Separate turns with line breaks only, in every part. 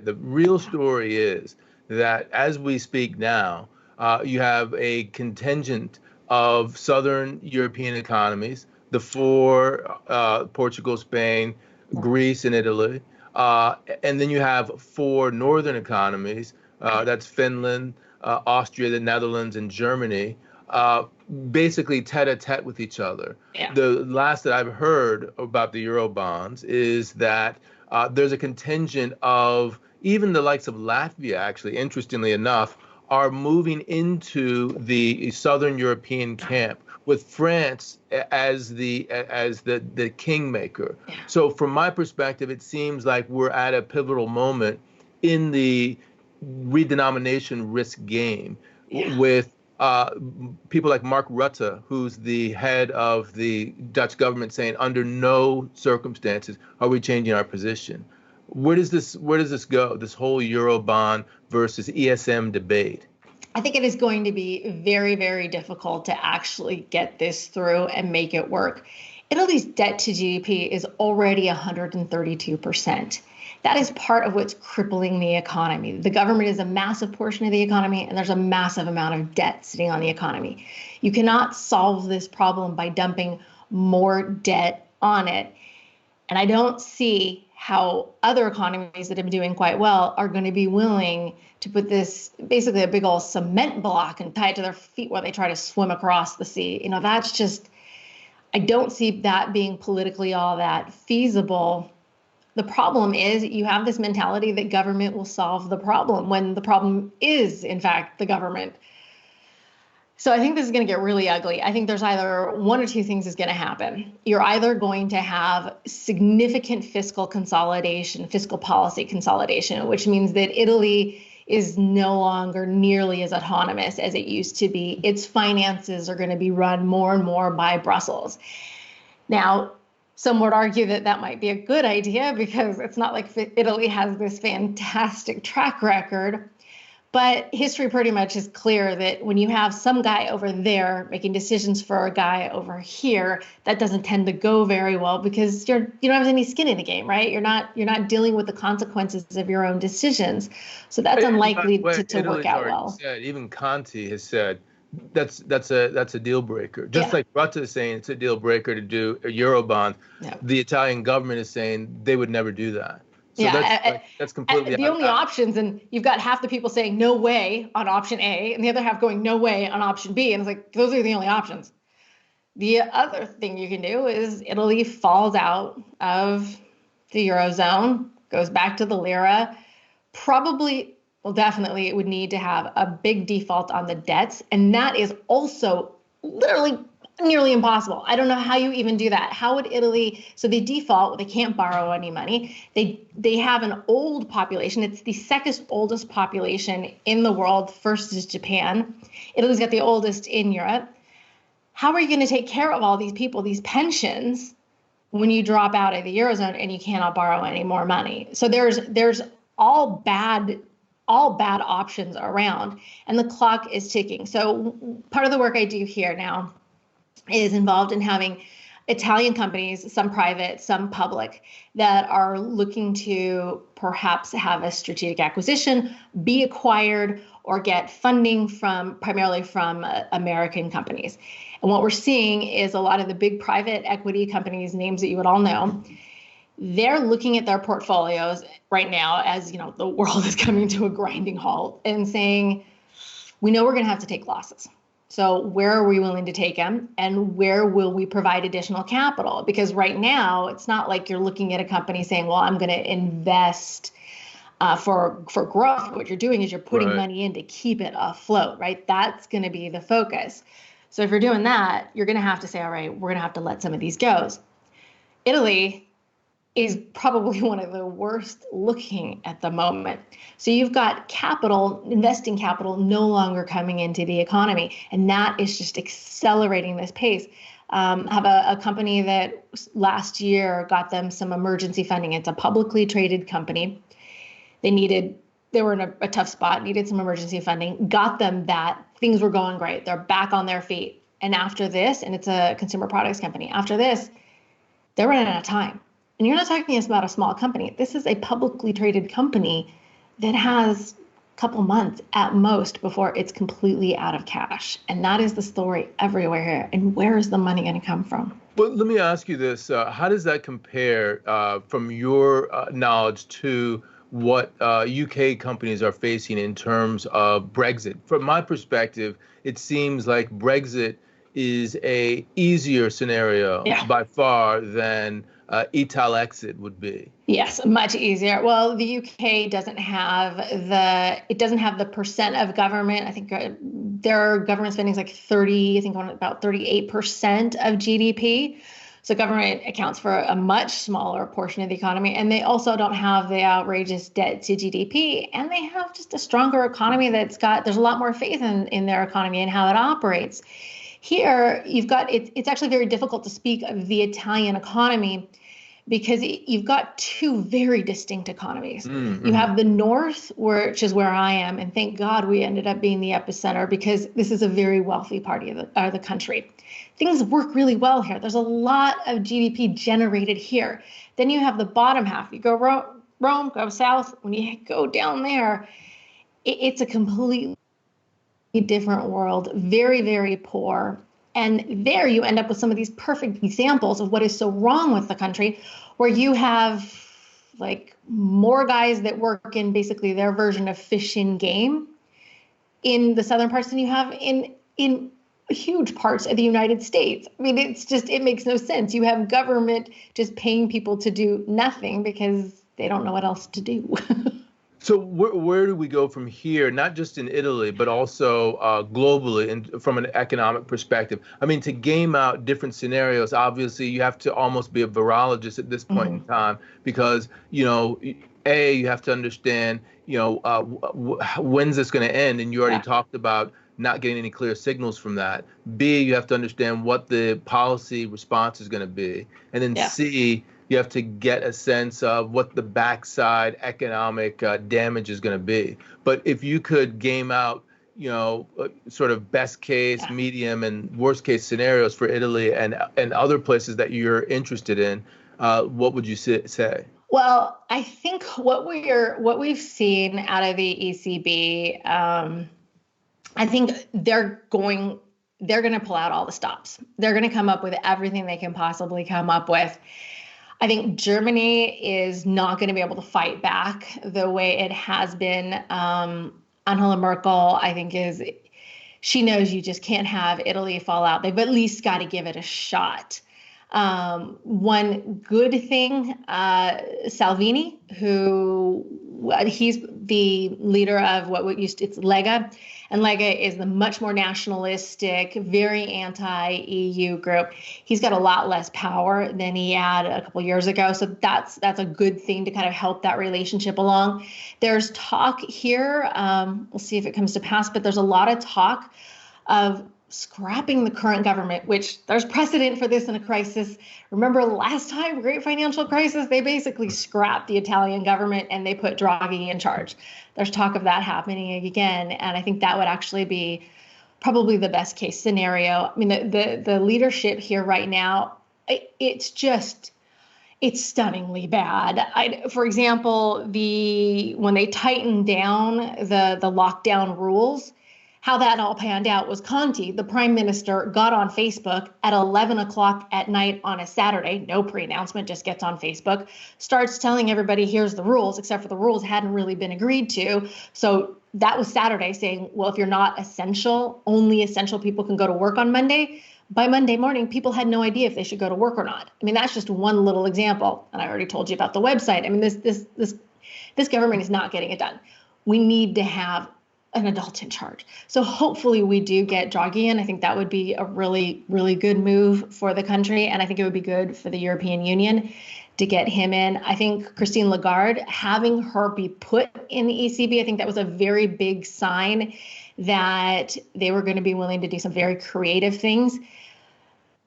The real story is that as we speak now, you have a contingent of Southern European economies, the four, Portugal, Spain, Greece, and Italy. And then you have four Northern economies, that's Finland, Austria, the Netherlands, and Germany, uh, basically tete-a-tete with each other.
Yeah.
The last that I've heard about the Euro bonds is that there's a contingent of even the likes of Latvia, actually, interestingly enough, are moving into the Southern European camp with France as the kingmaker.
Yeah.
So from my perspective, it seems like we're at a pivotal moment in the redenomination risk game
Yeah.
with people like Mark Rutte, who's the head of the Dutch government, saying under no circumstances are we changing our position. Where does this go? This whole Eurobond versus ESM debate.
I think it is going to be very, very difficult to actually get this through and make it work. Italy's debt to GDP is already 132%. That is part of what's crippling the economy. The government is a massive portion of the economy, and there's a massive amount of debt sitting on the economy. You cannot solve this problem by dumping more debt on it. And I don't see how other economies that have been doing quite well are going to be willing to put this basically a big old cement block and tie it to their feet while they try to swim across the sea. That's just, I don't see that being politically all that feasible. The problem is you have this mentality that government will solve the problem when the problem is, in fact, the government. So I think this is going to get really ugly. I think there's either one or two things is going to happen. You're either going to have significant fiscal consolidation, fiscal policy consolidation, which means that Italy is no longer nearly as autonomous as it used to be. Its finances are going to be run more and more by Brussels. Now, some would argue that that might be a good idea because it's not like Italy has this fantastic track record. But history pretty much is clear that when you have some guy over there making decisions for a guy over here, that doesn't tend to go very well because you don't have any skin in the game, right? You're not dealing with the consequences of your own decisions. So that's unlikely to work out well.
Even Conte has said that's a deal breaker. Just like Rutte is saying it's a deal breaker to do a Eurobond, the Italian government is saying they would never do that. So that's completely
the only options, and you've got half the people saying no way on option A, and the other half going no way on option B, and it's like those are the only options. The other thing you can do is Italy falls out of the Eurozone, goes back to the lira, probably, well, definitely it would need to have a big default on the debts, and that is also literally nearly impossible. I don't know how you even do that. How would Italy, so they default, they can't borrow any money. They have an old population. It's the second oldest population in the world. First is Japan. Italy's got the oldest in Europe. How are you going to take care of all these people, these pensions, when you drop out of the Eurozone and you cannot borrow any more money? So there's all bad options around, and the clock is ticking. So part of the work I do here now is involved in having Italian companies, some private, some public, that are looking to perhaps have a strategic acquisition, be acquired, or get funding primarily from American companies. And what we're seeing is a lot of the big private equity companies, names that you would all know, they're looking at their portfolios right now as, the world is coming to a grinding halt and saying, we know we're going to have to take losses. So where are we willing to take them, and where will we provide additional capital? Because right now, it's not like you're looking at a company saying, well, I'm going to invest for growth. What you're doing is you're putting money in to keep it afloat, right? That's going to be the focus. So if you're doing that, you're going to have to say, all right, we're going to have to let some of these go. Italy is probably one of the worst looking at the moment. So you've got capital, investing capital, no longer coming into the economy. And that is just accelerating this pace. I have a company that last year got them some emergency funding. It's a publicly traded company. They were in a tough spot, needed some emergency funding, got them that. Things were going great. They're back on their feet. And after this, and it's a consumer products company, after this, they're running out of time. And you're not talking about a small company. This is a publicly traded company that has a couple months at most before it's completely out of cash. And that is the story everywhere here. And where is the money going to come from?
Well, let me ask you this. How does that compare from your knowledge to what UK companies are facing in terms of Brexit? From my perspective, it seems like Brexit is a easier scenario by far than Ital-exit would be.
Yes, much easier. Well, the UK doesn't have the percent of government. I think their government spending is like 30, I think on about 38% of GDP. So government accounts for a much smaller portion of the economy. And they also don't have the outrageous debt to GDP. And they have just a stronger economy there's a lot more faith in their economy and how it operates. Here, it's actually very difficult to speak of the Italian economy because you've got two very distinct economies. Mm-hmm. You have the north, which is where I am, and thank God we ended up being the epicenter because this is a very wealthy part of the country. Things work really well here. There's a lot of GDP generated here. Then you have the bottom half. You go Rome, go south. When you go down there, it's a completely different world, very, very poor. And there you end up with some of these perfect examples of what is so wrong with the country, where you have like more guys that work in basically their version of fish and game in the southern parts than you have in huge parts of the United States. I mean, it makes no sense. You have government just paying people to do nothing because they don't know what else to do.
So where do we go from here, not just in Italy, but also globally and from an economic perspective? I mean, to game out different scenarios, obviously you have to almost be a virologist at this point in time because, you have to understand, when's this going to end? And you already talked about not getting any clear signals from that. B, you have to understand what the policy response is going to be. And then C, you have to get a sense of what the backside economic damage is going to be. But if you could game out, sort of best case, medium, and worst case scenarios for Italy and other places that you're interested in, what would you say?
Well, I think what we've seen out of the ECB, I think they're going to pull out all the stops. They're going to come up with everything they can possibly come up with. I think Germany is not going to be able to fight back the way it has been. Angela Merkel, I think, she knows you just can't have Italy fall out. They've at least got to give it a shot. One good thing, Salvini, he's the leader of it's Lega. And Lega is the much more nationalistic, very anti-EU group. He's got a lot less power than he had a couple years ago. So that's a good thing to kind of help that relationship along. There's talk here, we'll see if it comes to pass, but there's a lot of talk of scrapping the current government, which there's precedent for this in a crisis. Remember last time, great financial crisis, they basically scrapped the Italian government and they put Draghi in charge. There's talk of that happening again. And I think that would actually be probably the best case scenario. I mean, the leadership here right now, it's stunningly bad. For example, when they tightened down the lockdown rules, how that all panned out was Conte, the prime minister, got on Facebook at 11 o'clock at night on a Saturday, no pre-announcement, just gets on Facebook, starts telling everybody, here's the rules, except for the rules hadn't really been agreed to. So that was Saturday saying, well, if you're not essential, only essential people can go to work on Monday. By Monday morning, people had no idea if they should go to work or not. I mean, that's just one little example. And I already told you about the website. I mean, this government is not getting it done. We need to have an adult in charge. So hopefully we do get Draghi in. I think that would be a really, really good move for the country. And I think it would be good for the European Union to get him in. I think Christine Lagarde, having her be put in the ECB, I think that was a very big sign that they were going to be willing to do some very creative things.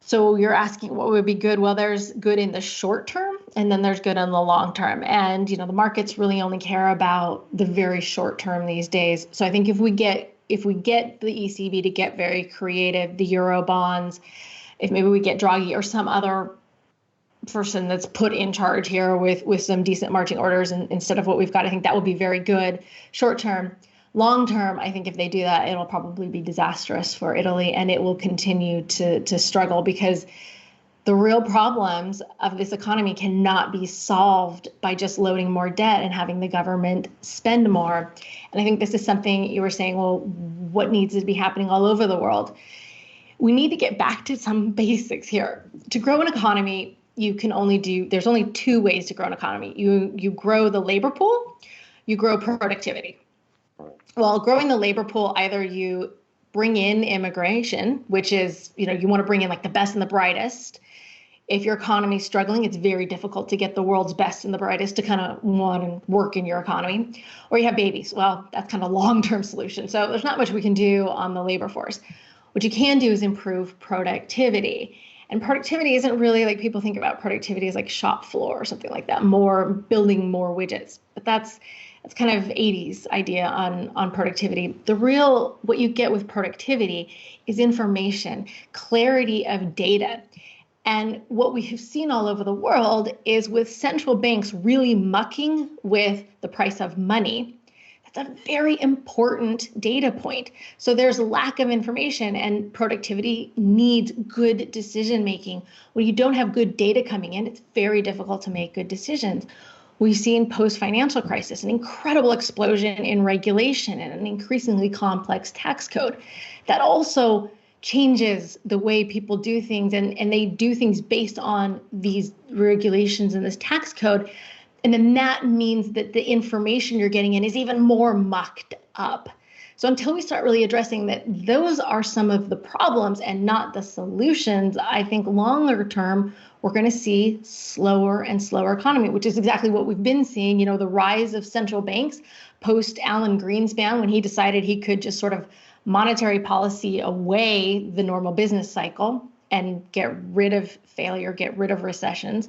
So you're asking what would be good? Well, there's good in the short term, and then there's good in the long term. And, the markets really only care about the very short term these days. So I think if we get the ECB to get very creative, the Euro bonds, if maybe we get Draghi or some other person that's put in charge here with some decent marching orders and instead of what we've got. I think that will be very good short term. Long term, I think if they do that, it'll probably be disastrous for Italy, and it will continue to struggle because the real problems of this economy cannot be solved by just loading more debt and having the government spend more. And I think this is something you were saying, well, what needs to be happening all over the world? We need to get back to some basics here. To grow an economy, there's only two ways to grow an economy. You grow the labor pool, you grow productivity. Well, growing the labor pool, either you bring in immigration, which is, you want to bring in like the best and the brightest. If your economy is struggling, it's very difficult to get the world's best and the brightest to kind of want and work in your economy. Or you have babies. Well, that's kind of a long-term solution. So there's not much we can do on the labor force. What you can do is improve productivity. And productivity isn't really like people think about productivity as like shop floor or something like that, building more widgets. But that's kind of 80s idea on productivity. What you get with productivity is information, clarity of data. And what we have seen all over the world is with central banks really mucking with the price of money. That's a very important data point. So there's lack of information, and productivity needs good decision making. When you don't have good data coming in, it's very difficult to make good decisions. We've seen post-financial crisis an incredible explosion in regulation and an increasingly complex tax code that also changes the way people do things, and they do things based on these regulations and this tax code. And then that means that the information you're getting in is even more mucked up. So until we start really addressing that those are some of the problems and not the solutions, I think longer term, we're going to see slower and slower economy, which is exactly what we've been seeing. The rise of central banks post Alan Greenspan, when he decided he could just sort of monetary policy away the normal business cycle and get rid of failure, get rid of recessions.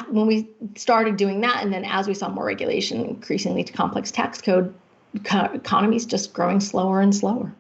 When we started doing that, and then as we saw more regulation, increasingly complex tax code, economy's just growing slower and slower.